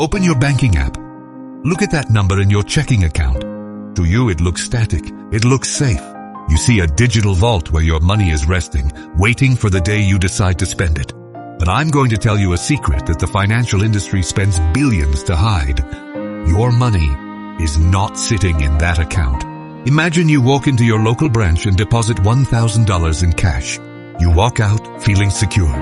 Open your banking app. Look at that number in your checking account. To you, it looks static. It looks safe. You see a digital vault where your money is resting, waiting for the day you decide to spend it. But I'm going to tell you a secret that the financial industry spends billions to hide. Your money is not sitting in that account. Imagine you walk into your local branch and deposit $1,000 in cash. You walk out feeling secure.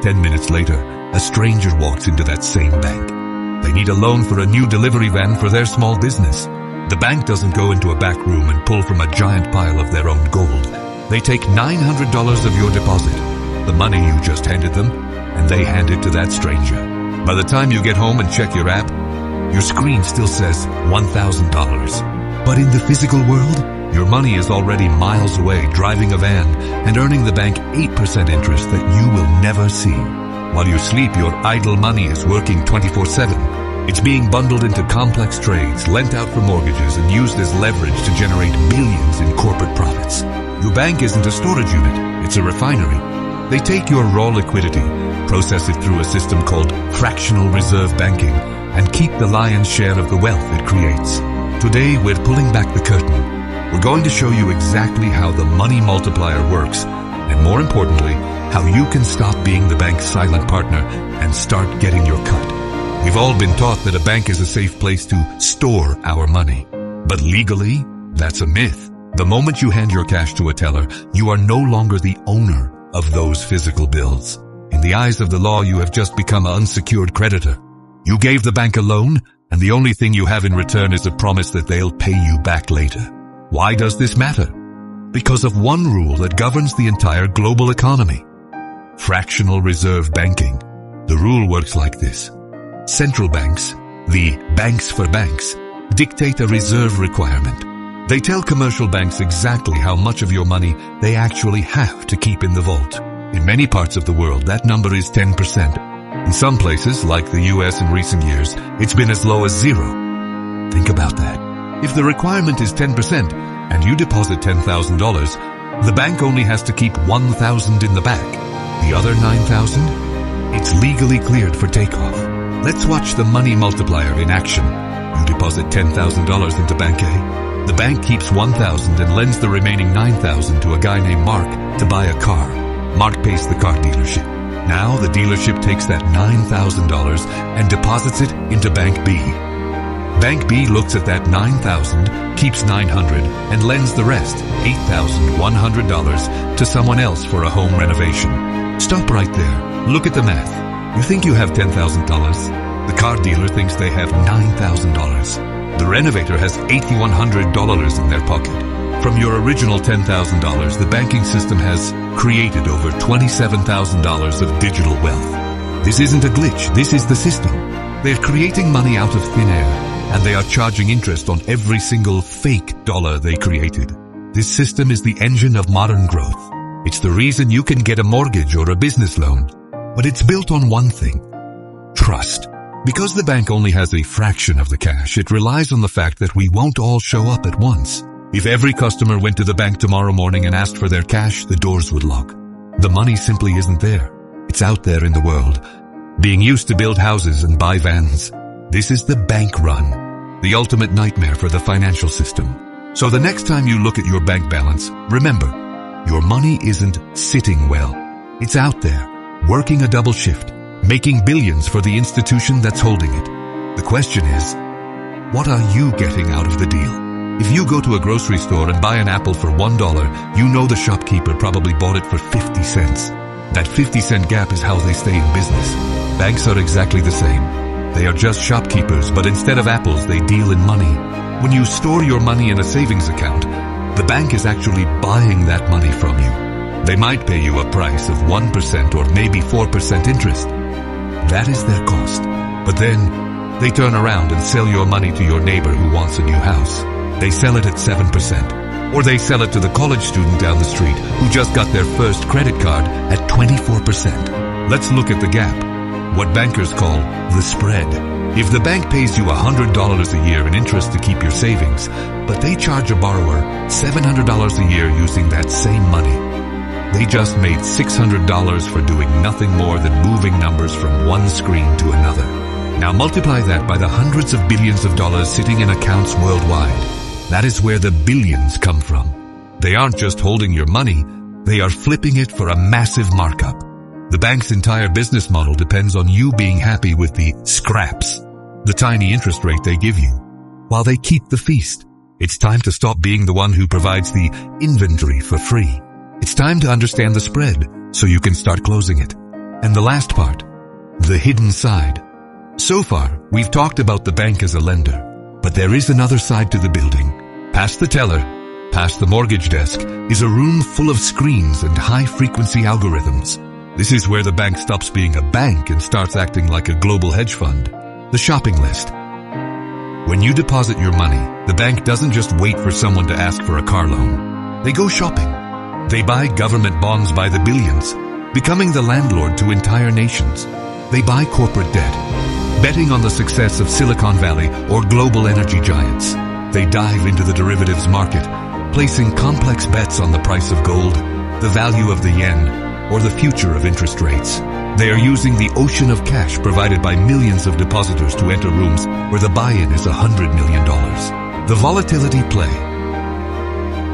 10 minutes later, a stranger walks into that same bank. They need a loan for a new delivery van for their small business. The bank doesn't go into a back room and pull from a giant pile of their own gold. They take $900 of your deposit, the money you just handed them, and they hand it to that stranger. By the time you get home and check your app, your screen still says $1,000. But in the physical world, your money is already miles away driving a van and earning the bank 8% interest that you will never see. While you sleep, your idle money is working 24/7. It's being bundled into complex trades, lent out for mortgages, and used as leverage to generate billions in corporate profits. Your bank isn't a storage unit, it's a refinery. They take your raw liquidity, process it through a system called Fractional Reserve Banking, and keep the lion's share of the wealth it creates. Today, we're pulling back the curtain. We're going to show you exactly how the money multiplier works, and more importantly, how you can stop being the bank's silent partner and start getting your cut. We've all been taught that a bank is a safe place to store our money. But legally, that's a myth. The moment you hand your cash to a teller, you are no longer the owner of those physical bills. In the eyes of the law, you have just become an unsecured creditor. You gave the bank a loan, and the only thing you have in return is a promise that they'll pay you back later. Why does this matter? Because of one rule that governs the entire global economy. Fractional reserve banking. The rule works like this. Central banks, the banks for banks, dictate a reserve requirement. They tell commercial banks exactly how much of your money they actually have to keep in the vault. In many parts of the world, that number is 10%. In some places, like the US in recent years, it's been as low as 0. Think about that. If the requirement is 10% and you deposit $10,000, the bank only has to keep $1,000 in the back. The other $9,000? It's legally cleared for takeoff. Let's watch the money multiplier in action. You deposit $10,000 into Bank A. The bank keeps $1,000 and lends the remaining $9,000 to a guy named Mark to buy a car. Mark pays the car dealership. Now the dealership takes that $9,000 and deposits it into Bank B. Bank B looks at that $9,000, keeps $900, and lends the rest, $8,100, to someone else for a home renovation. Stop right there. Look at the math. You think you have $10,000. The car dealer thinks they have $9,000. The renovator has $8,100 in their pocket. From your original $10,000, the banking system has created over $27,000 of digital wealth. This isn't a glitch. This is the system. They're creating money out of thin air, and they are charging interest on every single fake dollar they created. This system is the engine of modern growth. It's the reason you can get a mortgage or a business loan. But it's built on one thing: trust. Because the bank only has a fraction of the cash, it relies on the fact that we won't all show up at once. If every customer went to the bank tomorrow morning and asked for their cash, the doors would lock. The money simply isn't there. It's out there in the world, being used to build houses and buy vans. This is the bank run, the ultimate nightmare for the financial system. So the next time you look at your bank balance, remember, your money isn't sitting well. It's out there, working a double shift, making billions for the institution that's holding it. The question is, what are you getting out of the deal? If you go to a grocery store and buy an apple for $1, you know the shopkeeper probably bought it for 50 cents. That 50-cent gap is how they stay in business. Banks are exactly the same. They are just shopkeepers, but instead of apples, they deal in money. When you store your money in a savings account, the bank is actually buying that money from you. They might pay you a price of 1% or maybe 4% interest. That is their cost. But then, they turn around and sell your money to your neighbor who wants a new house. They sell it at 7%. Or they sell it to the college student down the street who just got their first credit card at 24%. Let's look at the gap, what bankers call the spread. If the bank pays you $100 a year in interest to keep your savings, but they charge a borrower $700 a year using that same money, they just made $600 for doing nothing more than moving numbers from one screen to another. Now multiply that by the hundreds of billions of dollars sitting in accounts worldwide. That is where the billions come from. They aren't just holding your money, they are flipping it for a massive markup. The bank's entire business model depends on you being happy with the scraps, the tiny interest rate they give you, while they keep the feast. It's time to stop being the one who provides the inventory for free. It's time to understand the spread so you can start closing it. And the last part, the hidden side. So far, we've talked about the bank as a lender, but there is another side to the building. Past the teller, past the mortgage desk, is a room full of screens and high-frequency algorithms. This is where the bank stops being a bank and starts acting like a global hedge fund. The shopping list. When you deposit your money, the bank doesn't just wait for someone to ask for a car loan. They go shopping. They buy government bonds by the billions, becoming the landlord to entire nations. They buy corporate debt, betting on the success of Silicon Valley or global energy giants. They dive into the derivatives market, placing complex bets on the price of gold, the value of the yen, or the future of interest rates. They are using the ocean of cash provided by millions of depositors to enter rooms where the buy-in is $100 million. The volatility play.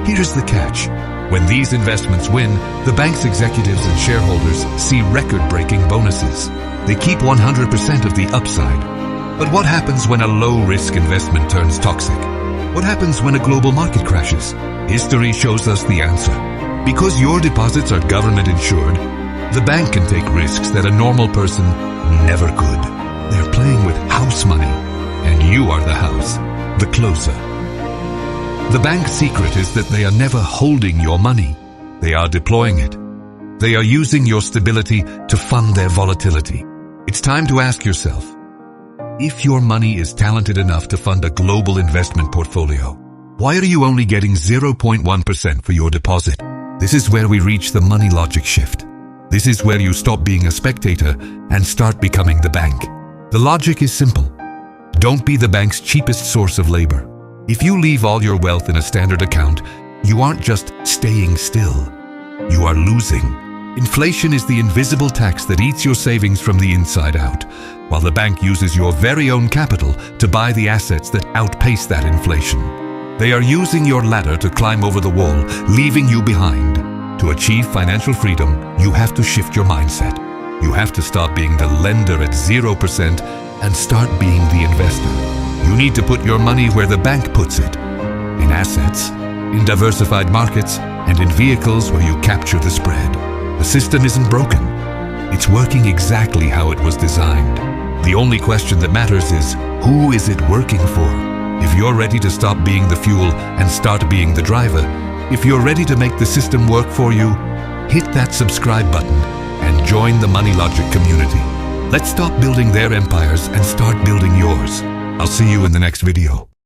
Here's the catch. When these investments win, the bank's executives and shareholders see record-breaking bonuses. They keep 100% of the upside. But what happens when a low-risk investment turns toxic? What happens when a global market crashes? History shows us the answer. Because your deposits are government insured, the bank can take risks that a normal person never could. They're playing with house money, and you are the house, the closer. The bank's secret is that they are never holding your money. They are deploying it. They are using your stability to fund their volatility. It's time to ask yourself, if your money is talented enough to fund a global investment portfolio, why are you only getting 0.1% for your deposit? This is where we reach the money logic shift. This is where you stop being a spectator and start becoming the bank. The logic is simple. Don't be the bank's cheapest source of labor. If you leave all your wealth in a standard account, you aren't just staying still. You are losing. Inflation is the invisible tax that eats your savings from the inside out, while the bank uses your very own capital to buy the assets that outpace that inflation. They are using your ladder to climb over the wall, leaving you behind. To achieve financial freedom, you have to shift your mindset. You have to stop being the lender at 0% and start being the investor. You need to put your money where the bank puts it. In assets, in diversified markets, and in vehicles where you capture the spread. The system isn't broken. It's working exactly how it was designed. The only question that matters is, who is it working for? If you're ready to stop being the fuel and start being the driver, if you're ready to make the system work for you, hit that subscribe button and join the Money Logic community. Let's stop building their empires and start building yours. I'll see you in the next video.